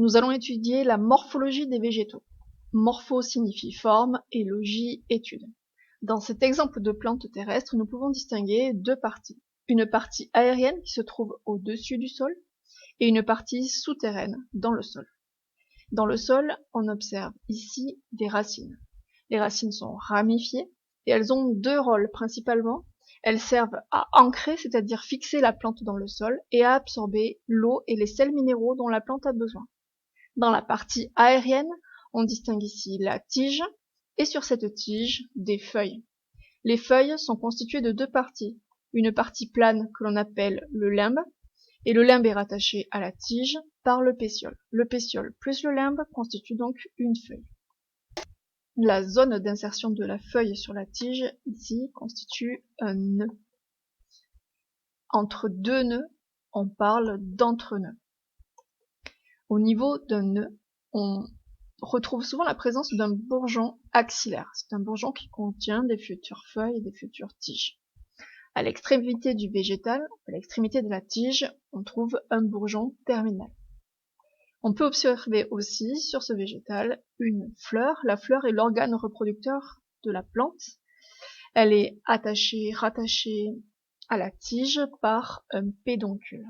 Nous allons étudier la morphologie des végétaux. Morpho signifie forme et logie étude. Dans cet exemple de plante terrestre, nous pouvons distinguer deux parties. Une partie aérienne qui se trouve au-dessus du sol et une partie souterraine dans le sol. Dans le sol, on observe ici des racines. Les racines sont ramifiées et elles ont deux rôles principalement. Elles servent à ancrer, c'est-à-dire fixer la plante dans le sol et à absorber l'eau et les sels minéraux dont la plante a besoin. Dans la partie aérienne, on distingue ici la tige et sur cette tige, des feuilles. Les feuilles sont constituées de deux parties. Une partie plane que l'on appelle le limbe, et le limbe est rattaché à la tige par le pétiole. Le pétiole plus le limbe constitue donc une feuille. La zone d'insertion de la feuille sur la tige, ici, constitue un nœud. Entre deux nœuds, on parle d'entre-nœud. Au niveau d'un nœud, on retrouve souvent la présence d'un bourgeon axillaire. C'est un bourgeon qui contient des futures feuilles et des futures tiges. À l'extrémité du végétal, à l'extrémité de la tige, on trouve un bourgeon terminal. On peut observer aussi sur ce végétal une fleur. La fleur est l'organe reproducteur de la plante. Elle est rattachée à la tige par un pédoncule.